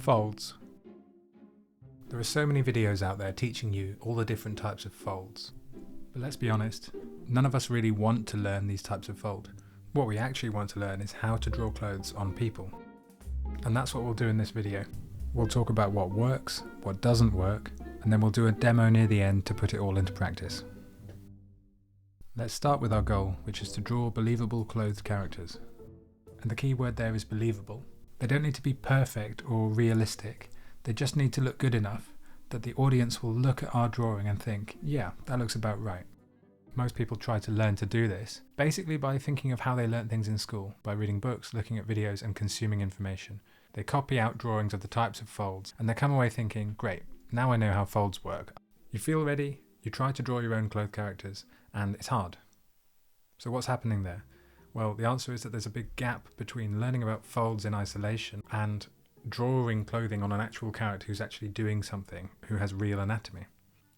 Folds. There are so many videos out there teaching you all the different types of folds. But let's be honest, none of us really want to learn these types of fold. What we actually want to learn is how to draw clothes on people. And that's what we'll do in this video. We'll talk about what works, what doesn't work, and then we'll do a demo near the end to put it all into practice. Let's start with our goal, which is to draw believable clothed characters. And the key word there is believable. They don't need to be perfect or realistic. They just need to look good enough that the audience will look at our drawing and think, yeah, that looks about right. Most people try to learn to do this, basically by thinking of how they learnt things in school, by reading books, looking at videos and consuming information. They copy out drawings of the types of folds and they come away thinking, great, now I know how folds work. You feel ready, you try to draw your own clothed characters, and it's hard. So what's happening there? Well, the answer is that there's a big gap between learning about folds in isolation and drawing clothing on an actual character who's actually doing something, who has real anatomy.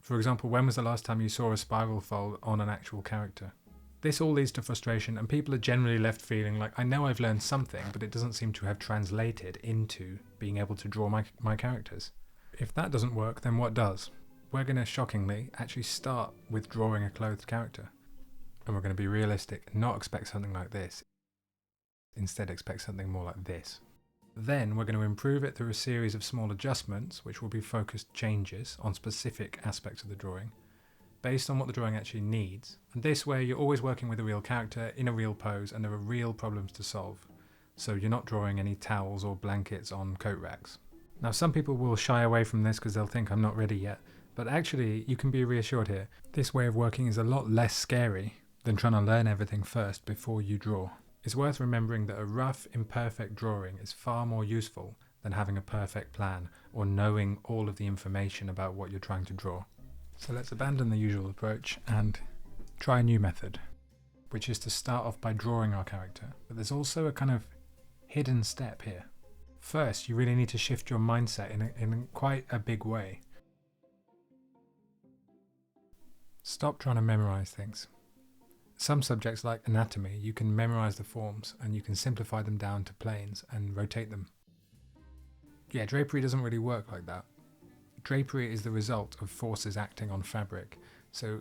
For example, when was the last time you saw a spiral fold on an actual character? This all leads to frustration, and people are generally left feeling like, I know I've learned something, but it doesn't seem to have translated into being able to draw my characters. If that doesn't work, then what does? We're going to, shockingly, actually start with drawing a clothed character. And we're going to be realistic and not expect something like this. Instead, expect something more like this. Then we're going to improve it through a series of small adjustments, which will be focused changes on specific aspects of the drawing, based on what the drawing actually needs. And this way, you're always working with a real character in a real pose, and there are real problems to solve. So you're not drawing any towels or blankets on coat racks. Now, some people will shy away from this because they'll think I'm not ready yet. But actually, you can be reassured here. This way of working is a lot less scary than trying to learn everything first before you draw. It's worth remembering that a rough, imperfect drawing is far more useful than having a perfect plan or knowing all of the information about what you're trying to draw. So let's abandon the usual approach and try a new method, which is to start off by drawing our character. But there's also a kind of hidden step here. First, you really need to shift your mindset in quite a big way. Stop trying to memorize things. Some subjects like anatomy, you can memorize the forms and you can simplify them down to planes and rotate them. Yeah, drapery doesn't really work like that. Drapery is the result of forces acting on fabric, so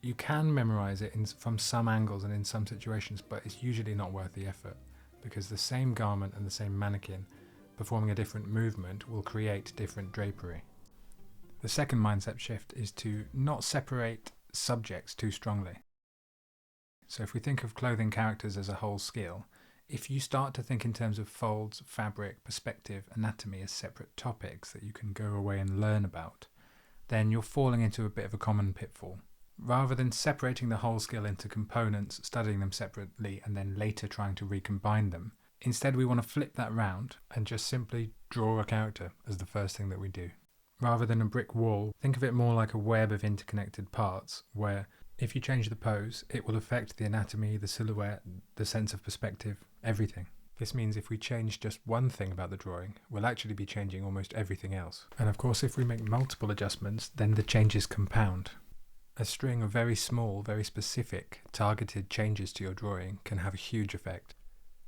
you can memorize it from some angles and in some situations, but it's usually not worth the effort because the same garment and the same mannequin performing a different movement will create different drapery. The second mindset shift is to not separate subjects too strongly. So if we think of clothing characters as a whole skill, if you start to think in terms of folds, fabric, perspective, anatomy as separate topics that you can go away and learn about, then you're falling into a bit of a common pitfall. Rather than separating the whole skill into components, studying them separately, and then later trying to recombine them, instead we want to flip that round and just simply draw a character as the first thing that we do. Rather than a brick wall, think of it more like a web of interconnected parts where if you change the pose, it will affect the anatomy, the silhouette, the sense of perspective, everything. This means if we change just one thing about the drawing, we'll actually be changing almost everything else. And of course, if we make multiple adjustments, then the changes compound. A string of very small, very specific, targeted changes to your drawing can have a huge effect.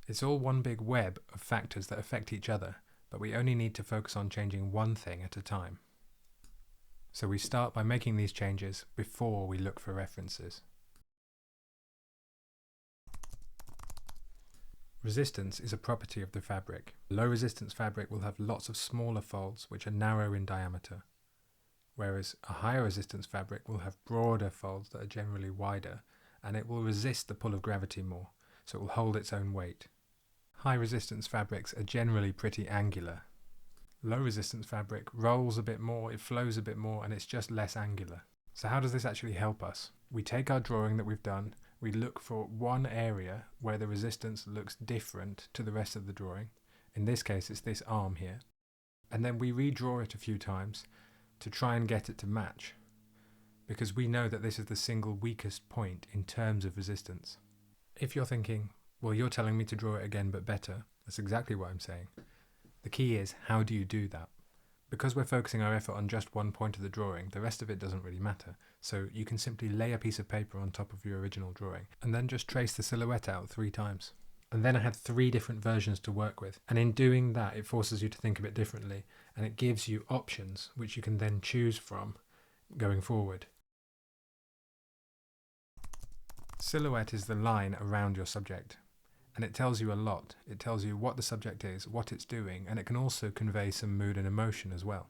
It's all one big web of factors that affect each other, but we only need to focus on changing one thing at a time. So we start by making these changes before we look for references. Resistance is a property of the fabric. Low resistance fabric will have lots of smaller folds which are narrow in diameter, whereas a higher resistance fabric will have broader folds that are generally wider, and it will resist the pull of gravity more, so it will hold its own weight. High resistance fabrics are generally pretty angular. Low resistance fabric rolls a bit more, it flows a bit more, and it's just less angular. So how does this actually help us? We take our drawing that we've done, we look for one area where the resistance looks different to the rest of the drawing. In this case, it's this arm here. And then we redraw it a few times to try and get it to match, because we know that this is the single weakest point in terms of resistance. If you're thinking, well, you're telling me to draw it again but better, that's exactly what I'm saying. The key is, how do you do that? Because we're focusing our effort on just one point of the drawing, the rest of it doesn't really matter. So you can simply lay a piece of paper on top of your original drawing and then just trace the silhouette out 3 times. And then I had 3 different versions to work with. And in doing that, it forces you to think a bit differently, and it gives you options which you can then choose from going forward. Silhouette is the line around your subject, and it tells you a lot. It tells you what the subject is, what it's doing, and it can also convey some mood and emotion as well.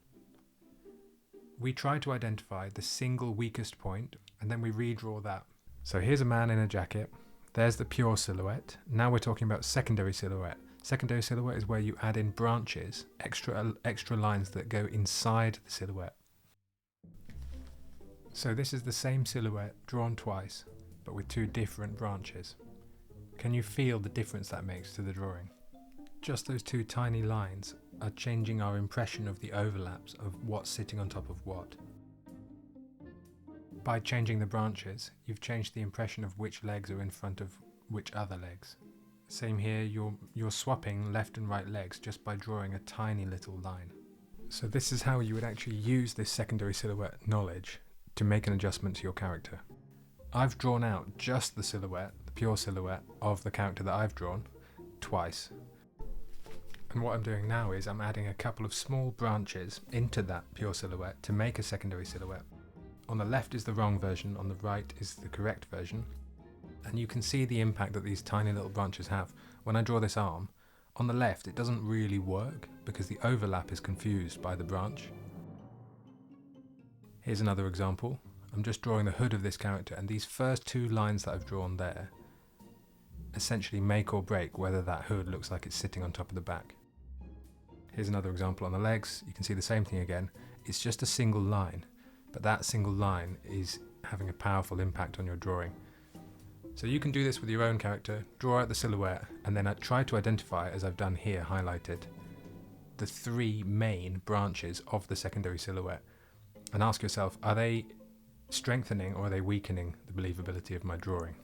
We try to identify the single weakest point, and then we redraw that. So here's a man in a jacket. There's the pure silhouette. Now we're talking about secondary silhouette. Secondary silhouette is where you add in branches, extra lines that go inside the silhouette. So this is the same silhouette drawn twice, but with 2 different branches. Can you feel the difference that makes to the drawing? Just those 2 tiny lines are changing our impression of the overlaps of what's sitting on top of what. By changing the branches, you've changed the impression of which legs are in front of which other legs. Same here, you're swapping left and right legs just by drawing a tiny little line. So this is how you would actually use this secondary silhouette knowledge to make an adjustment to your character. I've drawn out just the silhouette, the pure silhouette of the character that I've drawn, twice. And what I'm doing now is I'm adding a couple of small branches into that pure silhouette to make a secondary silhouette. On the left is the wrong version, on the right is the correct version. And you can see the impact that these tiny little branches have. When I draw this arm, on the left it doesn't really work because the overlap is confused by the branch. Here's another example. I'm just drawing the hood of this character, and these first 2 lines that I've drawn there essentially make or break whether that hood looks like it's sitting on top of the back. Here's another example on the legs. You can see the same thing again. It's just a single line, but that single line is having a powerful impact on your drawing. So you can do this with your own character, draw out the silhouette, and then try to identify, as I've done here highlighted, the 3 main branches of the secondary silhouette, and ask yourself, are they strengthening or are they weakening the believability of my drawing?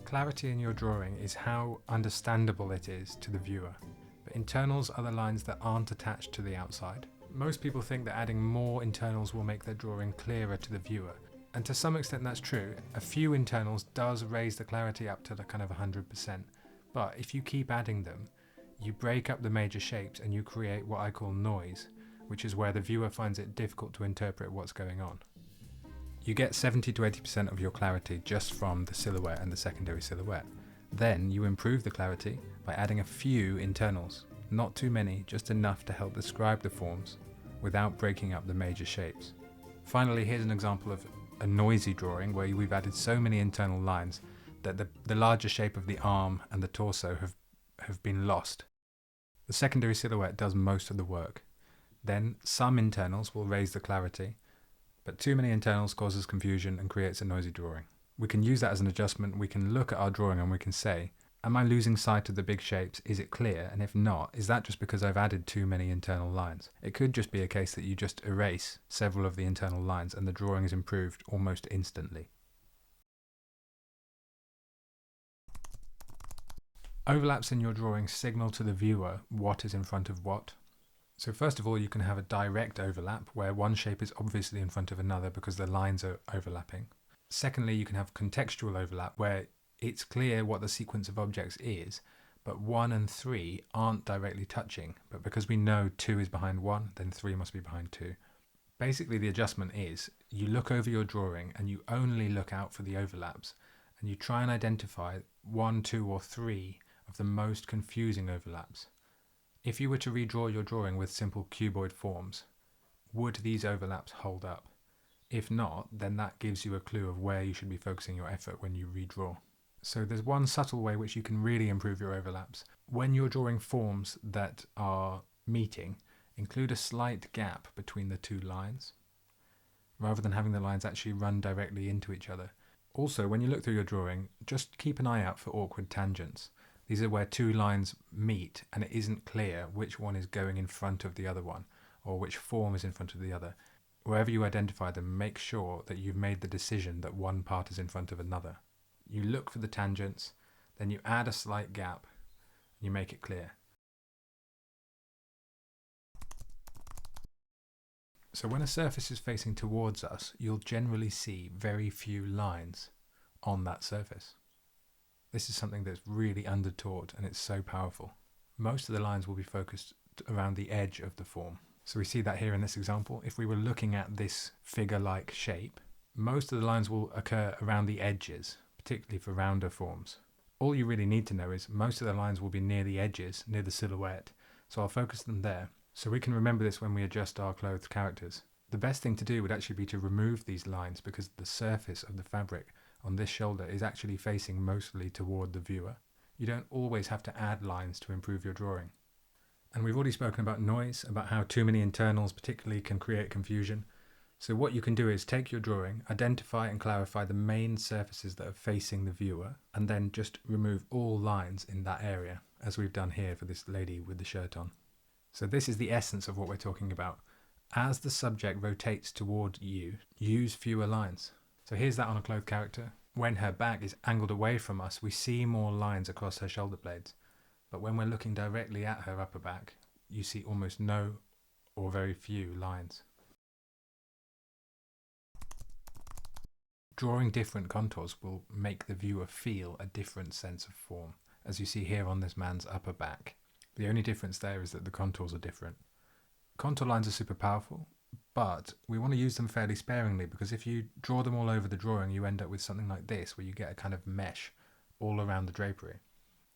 Clarity in your drawing is how understandable it is to the viewer. But internals are the lines that aren't attached to the outside. Most people think that adding more internals will make their drawing clearer to the viewer. And to some extent that's true. A few internals does raise the clarity up to the kind of 100%. But if you keep adding them, you break up the major shapes and you create what I call noise, which is where the viewer finds it difficult to interpret what's going on. You get 70 to 80% of your clarity just from the silhouette and the secondary silhouette. Then you improve the clarity by adding a few internals. Not too many, just enough to help describe the forms without breaking up the major shapes. Finally, here's an example of a noisy drawing where we've added so many internal lines that the larger shape of the arm and the torso have been lost. The secondary silhouette does most of the work. Then some internals will raise the clarity, but too many internals causes confusion and creates a noisy drawing. We can use that as an adjustment. We can look at our drawing and we can say, am I losing sight of the big shapes? Is it clear? And if not, is that just because I've added too many internal lines? It could just be a case that you just erase several of the internal lines and the drawing is improved almost instantly. Overlaps in your drawing signal to the viewer what is in front of what. So first of all, you can have a direct overlap where one shape is obviously in front of another because the lines are overlapping. Secondly, you can have contextual overlap where it's clear what the sequence of objects is, but 1 and 3 aren't directly touching. But because we know 2 is behind 1, then 3 must be behind 2. Basically, the adjustment is you look over your drawing and you only look out for the overlaps and you try and identify 1, 2 or 3 of the most confusing overlaps. If you were to redraw your drawing with simple cuboid forms, would these overlaps hold up? If not, then that gives you a clue of where you should be focusing your effort when you redraw. So there's one subtle way which you can really improve your overlaps. When you're drawing forms that are meeting, include a slight gap between the 2 lines, rather than having the lines actually run directly into each other. Also, when you look through your drawing, just keep an eye out for awkward tangents. These are where 2 lines meet and it isn't clear which one is going in front of the other one, or which form is in front of the other. Wherever you identify them, make sure that you've made the decision that one part is in front of another. You look for the tangents, then you add a slight gap, and you make it clear. So when a surface is facing towards us, you'll generally see very few lines on that surface. This is something that's really undertaught, and it's so powerful. Most of the lines will be focused around the edge of the form. So we see that here in this example. If we were looking at this figure-like shape, most of the lines will occur around the edges, particularly for rounder forms. All you really need to know is most of the lines will be near the edges, near the silhouette, so I'll focus them there, so we can remember this when we adjust our clothed characters. The best thing to do would actually be to remove these lines, because the surface of the fabric on this shoulder is actually facing mostly toward the viewer. You don't always have to add lines to improve your drawing. And we've already spoken about noise, about how too many internals particularly can create confusion. So what you can do is take your drawing, identify and clarify the main surfaces that are facing the viewer, and then just remove all lines in that area, as we've done here for this lady with the shirt on. So this is the essence of what we're talking about. As the subject rotates toward you, use fewer lines. So here's that on a clothed character. When her back is angled away from us, we see more lines across her shoulder blades. But when we're looking directly at her upper back, you see almost no or very few lines. Drawing different contours will make the viewer feel a different sense of form, as you see here on this man's upper back. The only difference there is that the contours are different. Contour lines are super powerful, but we want to use them fairly sparingly, because if you draw them all over the drawing, you end up with something like this, where you get a kind of mesh all around the drapery.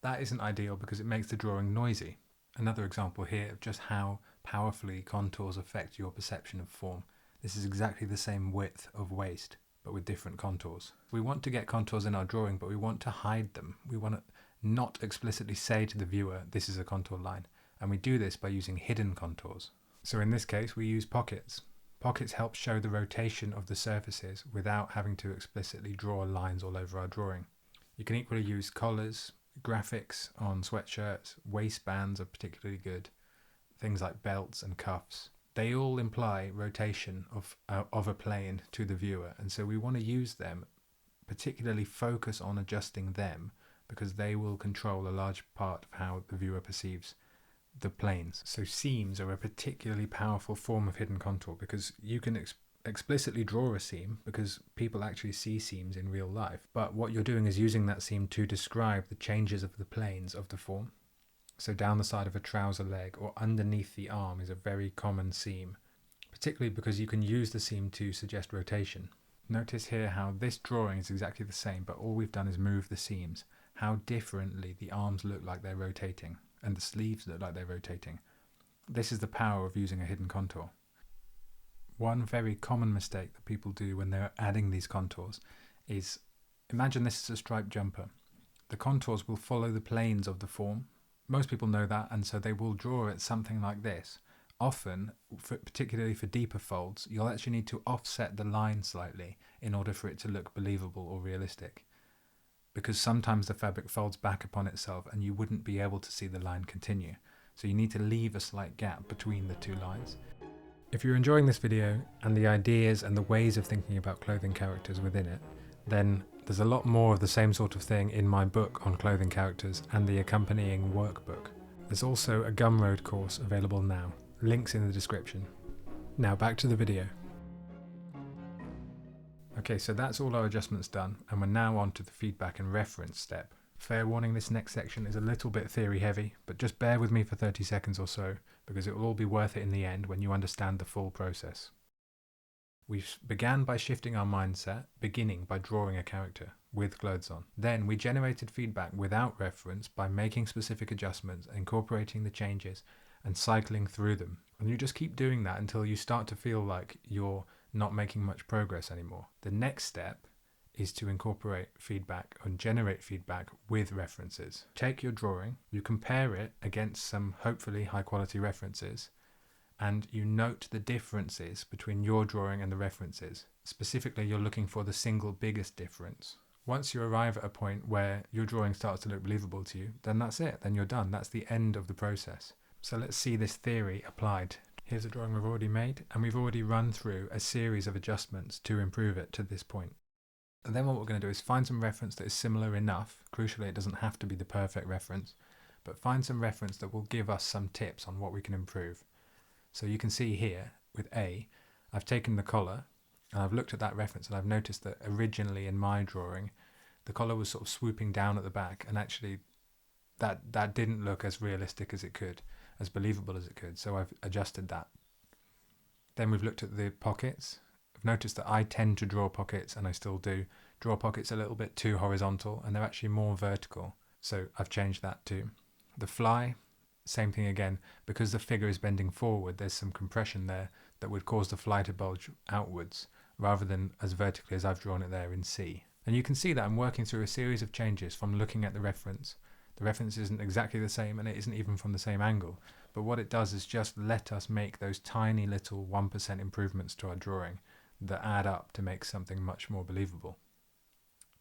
That isn't ideal because it makes the drawing noisy. Another example here of just how powerfully contours affect your perception of form. This is exactly the same width of waist, but with different contours. We want to get contours in our drawing, but we want to hide them. We want to not explicitly say to the viewer, this is a contour line. And we do this by using hidden contours. So in this case, we use pockets. Pockets help show the rotation of the surfaces without having to explicitly draw lines all over our drawing. You can equally use collars, graphics on sweatshirts, waistbands are particularly good, things like belts and cuffs. They all imply rotation of a plane to the viewer, and so we want to use them, particularly focus on adjusting them, because they will control a large part of how the viewer perceives the planes. So seams are a particularly powerful form of hidden contour, because you can explicitly draw a seam, because people actually see seams in real life, but what you're doing is using that seam to describe the changes of the planes of the form. So down the side of a trouser leg or underneath the arm is a very common seam, particularly because you can use the seam to suggest rotation. Notice here how this drawing is exactly the same, but all we've done is move the seams. How differently the arms look like they're rotating and the sleeves look like they're rotating. This is the power of using a hidden contour. One very common mistake that people do when they're adding these contours is, imagine this is a striped jumper. The contours will follow the planes of the form. Most people know that, and so they will draw it something like this. Often, particularly for deeper folds, you'll actually need to offset the line slightly in order for it to look believable or realistic, because sometimes the fabric folds back upon itself and you wouldn't be able to see the line continue. So you need to leave a slight gap between the two lines. If you're enjoying this video and the ideas and the ways of thinking about clothing characters within it, then there's a lot more of the same sort of thing in my book on clothing characters and the accompanying workbook. There's also a Gumroad course available now. Links in the description. Now back to the video. Okay, so that's all our adjustments done, and we're now on to the feedback and reference step. Fair warning, this next section is a little bit theory heavy, but just bear with me for 30 seconds or so, because it will all be worth it in the end when you understand the full process. We began by shifting our mindset, beginning by drawing a character with clothes on. Then we generated feedback without reference by making specific adjustments, incorporating the changes, and cycling through them. And you just keep doing that until you start to feel like you're not making much progress anymore. The next step is to incorporate feedback and generate feedback with references. Take your drawing, you compare it against some hopefully high quality references, and you note the differences between your drawing and the references. Specifically, you're looking for the single biggest difference. Once you arrive at a point where your drawing starts to look believable to you, then that's it, then you're done. That's the end of the process. So let's see this theory applied. Here's a drawing we've already made, and we've already run through a series of adjustments to improve it to this point. And then what we're going to do is find some reference that is similar enough. Crucially, it doesn't have to be the perfect reference, but find some reference that will give us some tips on what we can improve. So you can see here with A, I've taken the collar and I've looked at that reference, and I've noticed that originally in my drawing, the collar was sort of swooping down at the back, and actually that didn't look as realistic as it could, as believable as it could. So I've adjusted that. Then we've looked at the pockets. I've noticed that I tend to draw pockets, and I still do, draw pockets a little bit too horizontal, and they're actually more vertical. So I've changed that too. The fly, same thing again, because the figure is bending forward, there's some compression there that would cause the fly to bulge outwards, rather than as vertically as I've drawn it there in C. And you can see that I'm working through a series of changes from looking at the reference. The reference isn't exactly the same, and it isn't even from the same angle, but what it does is just let us make those tiny little 1% improvements to our drawing that add up to make something much more believable.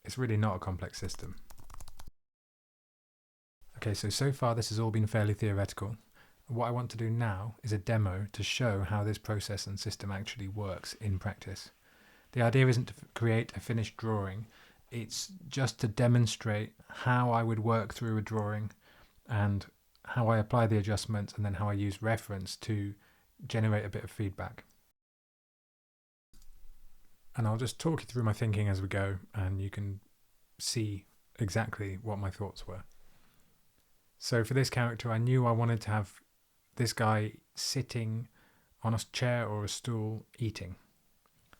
It's really not a complex system. Okay, so far this has all been fairly theoretical. What I want to do now is a demo to show how this process and system actually works in practice. The idea isn't to create a finished drawing, it's just to demonstrate how I would work through a drawing and how I apply the adjustments, and then how I use reference to generate a bit of feedback. And I'll just talk you through my thinking as we go, and you can see exactly what my thoughts were. So for this character, I knew I wanted to have this guy sitting on a chair or a stool eating.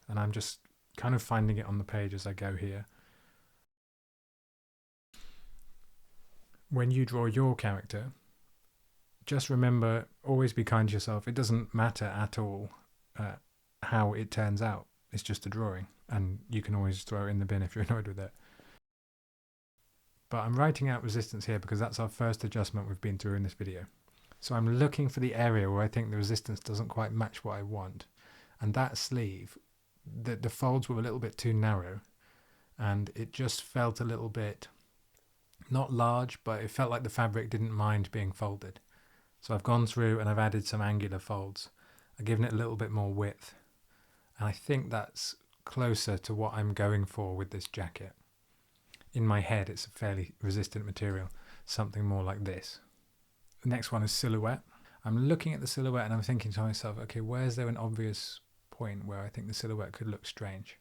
And I'm just kind of finding it on the page as I go here. When you draw your character, just remember, always be kind to yourself. It doesn't matter at all how it turns out. It's just a drawing, and you can always throw it in the bin if you're annoyed with it. But I'm writing out resistance here because that's our first adjustment we've been through in this video. So I'm looking for the area where I think the resistance doesn't quite match what I want. And that sleeve, the folds were a little bit too narrow, and it just felt a little bit, not large, but it felt like the fabric didn't mind being folded. So I've gone through and I've added some angular folds. I've given it a little bit more width. And I think that's closer to what I'm going for with this jacket. In my head, it's a fairly resistant material, something more like this. The next one is silhouette. I'm looking at the silhouette and I'm thinking to myself, okay, where's there an obvious point where I think the silhouette could look strange?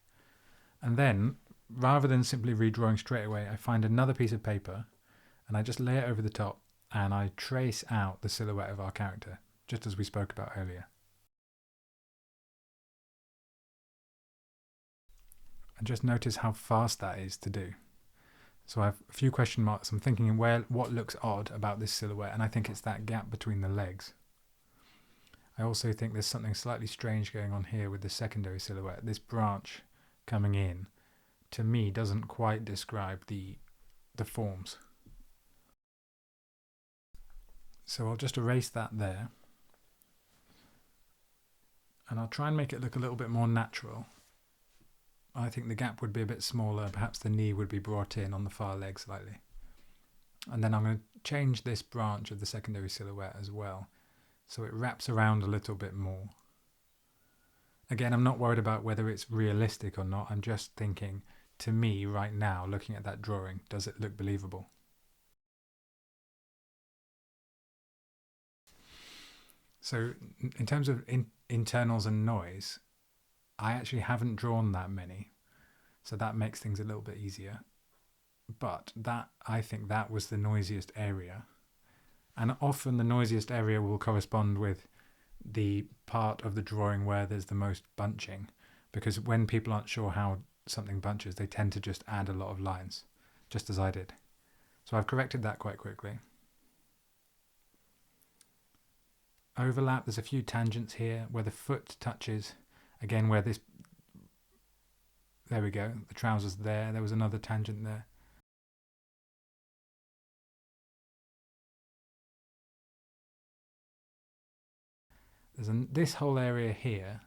And then, rather than simply redrawing straight away, I find another piece of paper and I just lay it over the top and I trace out the silhouette of our character, just as we spoke about earlier. And just notice how fast that is to do. So I have a few question marks. I'm thinking what looks odd about this silhouette, and I think it's that gap between the legs. I also think there's something slightly strange going on here with the secondary silhouette. This branch coming in, to me, doesn't quite describe the forms. So I'll just erase that there. And I'll try and make it look a little bit more natural. I think the gap would be a bit smaller, perhaps the knee would be brought in on the far leg slightly. And then I'm going to change this branch of the secondary silhouette as well, so it wraps around a little bit more. Again, I'm not worried about whether it's realistic or not, I'm just thinking, to me right now, looking at that drawing, does it look believable? So in terms of internals and noise, I actually haven't drawn that many, so that makes things a little bit easier. But I think that was the noisiest area. And often the noisiest area will correspond with the part of the drawing where there's the most bunching, because when people aren't sure how something bunches, they tend to just add a lot of lines, just as I did. So I've corrected that quite quickly. Overlap, there's a few tangents here where the foot touches, again where this, there we go, the trousers there was another tangent there. This whole area here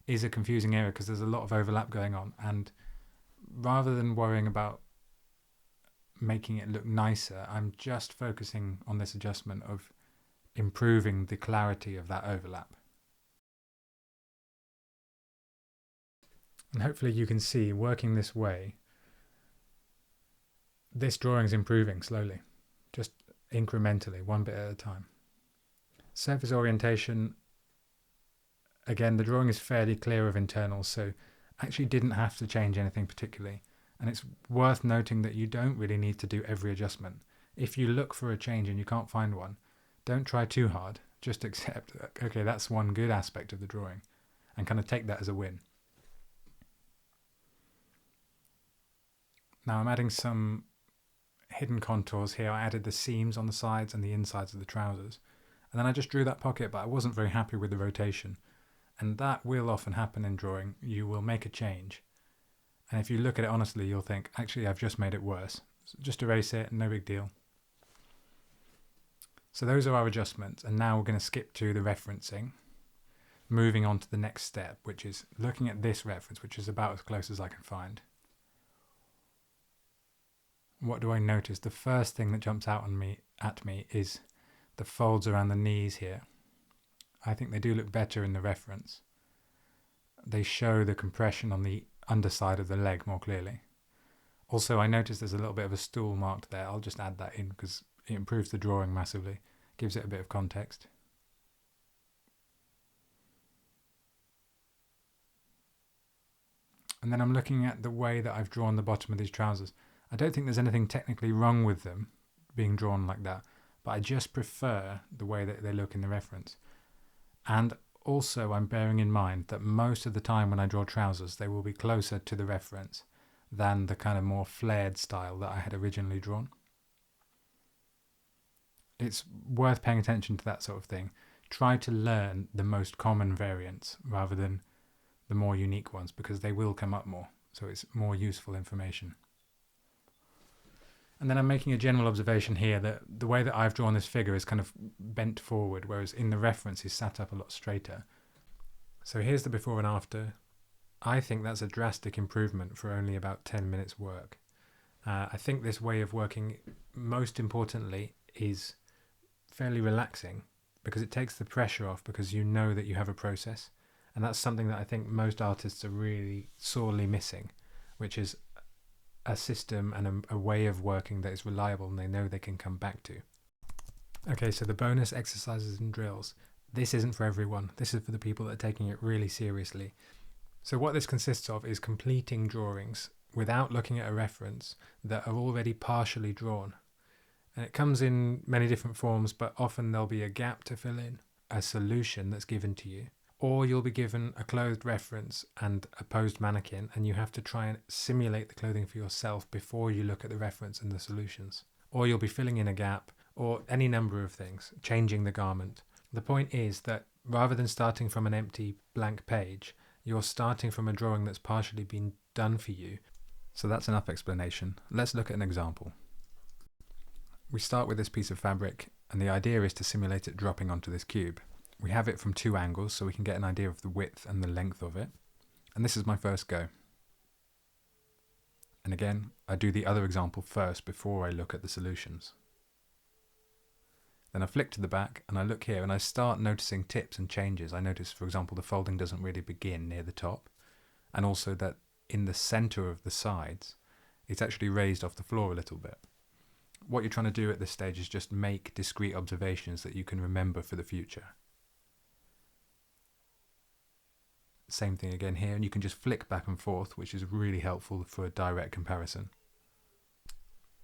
is a confusing area because there's a lot of overlap going on, and rather than worrying about making it look nicer, I'm just focusing on this adjustment of improving the clarity of that overlap. And hopefully you can see, working this way, this drawing's improving slowly, just incrementally, one bit at a time. Surface orientation, Again, the drawing is fairly clear of internals, so actually didn't have to change anything particularly. And it's worth noting that you don't really need to do every adjustment. If you look for a change and you can't find one, don't try too hard. Just accept, okay, that's one good aspect of the drawing, and kind of take that as a win. Now I'm adding some hidden contours here. I added the seams on the sides and the insides of the trousers. And then I just drew that pocket, but I wasn't very happy with the rotation. And that will often happen in drawing. You will make a change. And if you look at it honestly, you'll think, actually, I've just made it worse. So just erase it, no big deal. So those are our adjustments. And now we're going to skip to the referencing, moving on to the next step, which is looking at this reference, which is about as close as I can find. What do I notice? The first thing that jumps out at me is the folds around the knees here. I think they do look better in the reference. They show the compression on the underside of the leg more clearly. Also, I noticed there's a little bit of a stool marked there. I'll just add that in because it improves the drawing massively, gives it a bit of context. And then I'm looking at the way that I've drawn the bottom of these trousers. I don't think there's anything technically wrong with them being drawn like that, but I just prefer the way that they look in the reference. And also I'm bearing in mind that most of the time when I draw trousers, they will be closer to the reference than the kind of more flared style that I had originally drawn. It's worth paying attention to that sort of thing. Try to learn the most common variants rather than the more unique ones, because they will come up more, so it's more useful information. And then I'm making a general observation here that the way that I've drawn this figure is kind of bent forward, whereas in the reference is sat up a lot straighter. So here's the before and after. I think that's a drastic improvement for only about 10 minutes work. I think this way of working, most importantly, is fairly relaxing because it takes the pressure off, because you know that you have a process. And that's something that I think most artists are really sorely missing, which is a system and a way of working that is reliable and they know they can come back to. Okay, so the bonus exercises and drills. This isn't for everyone. This is for the people that are taking it really seriously. So what this consists of is completing drawings without looking at a reference that are already partially drawn. And it comes in many different forms, but often there'll be a gap to fill in, a solution that's given to you. Or you'll be given a clothed reference and a posed mannequin, and you have to try and simulate the clothing for yourself before you look at the reference and the solutions. Or you'll be filling in a gap, or any number of things, changing the garment. The point is that rather than starting from an empty blank page, you're starting from a drawing that's partially been done for you. So that's enough explanation. Let's look at an example. We start with this piece of fabric, and the idea is to simulate it dropping onto this cube. We have it from two angles so we can get an idea of the width and the length of it. And this is my first go. And again, I do the other example first before I look at the solutions. Then I flick to the back and I look here and I start noticing tips and changes. I notice, for example, the folding doesn't really begin near the top, and also that in the center of the sides, it's actually raised off the floor a little bit. What you're trying to do at this stage is just make discrete observations that you can remember for the future. Same thing again here, and you can just flick back and forth, which is really helpful for a direct comparison.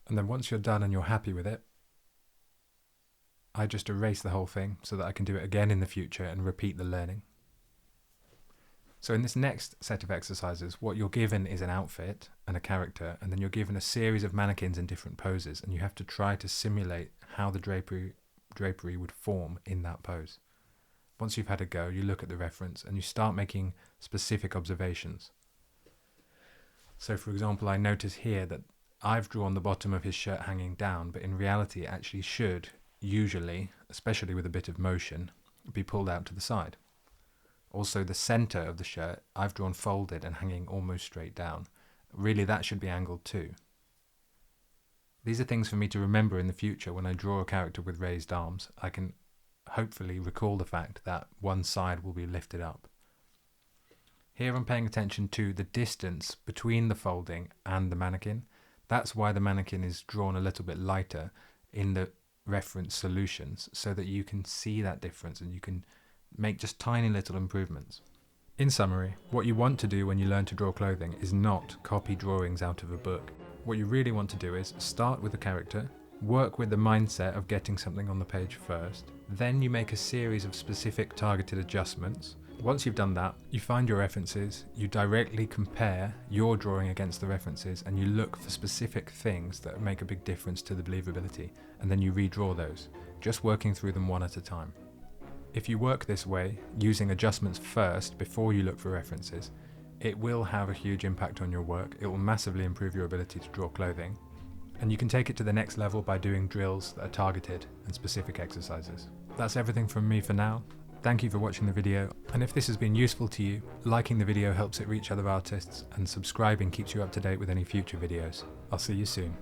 And then once you're done and you're happy with it, I just erase the whole thing so that I can do it again in the future and repeat the learning. So in this next set of exercises, what you're given is an outfit and a character, and then you're given a series of mannequins in different poses, and you have to try to simulate how the drapery would form in that pose. Once you've had a go, you look at the reference and you start making specific observations. So for example, I notice here that I've drawn the bottom of his shirt hanging down, but in reality it actually should, usually, especially with a bit of motion, be pulled out to the side. Also the center of the shirt I've drawn folded and hanging almost straight down. Really that should be angled too. These are things for me to remember in the future when I draw a character with raised arms. I can hopefully recall the fact that one side will be lifted up. Here I'm paying attention to the distance between the folding and the mannequin. That's why the mannequin is drawn a little bit lighter in the reference solutions, so that you can see that difference and you can make just tiny little improvements. In summary, what you want to do when you learn to draw clothing is not copy drawings out of a book. What you really want to do is start with a character, work with the mindset of getting something on the page first, then you make a series of specific targeted adjustments. Once you've done that, you find your references, you directly compare your drawing against the references, and you look for specific things that make a big difference to the believability, and then you redraw those, just working through them one at a time. If you work this way, using adjustments first before you look for references, it will have a huge impact on your work. It will massively improve your ability to draw clothing. And you can take it to the next level by doing drills that are targeted and specific exercises. That's everything from me for now. Thank you for watching the video, and if this has been useful to you, liking the video helps it reach other artists, and subscribing keeps you up to date with any future videos. I'll see you soon.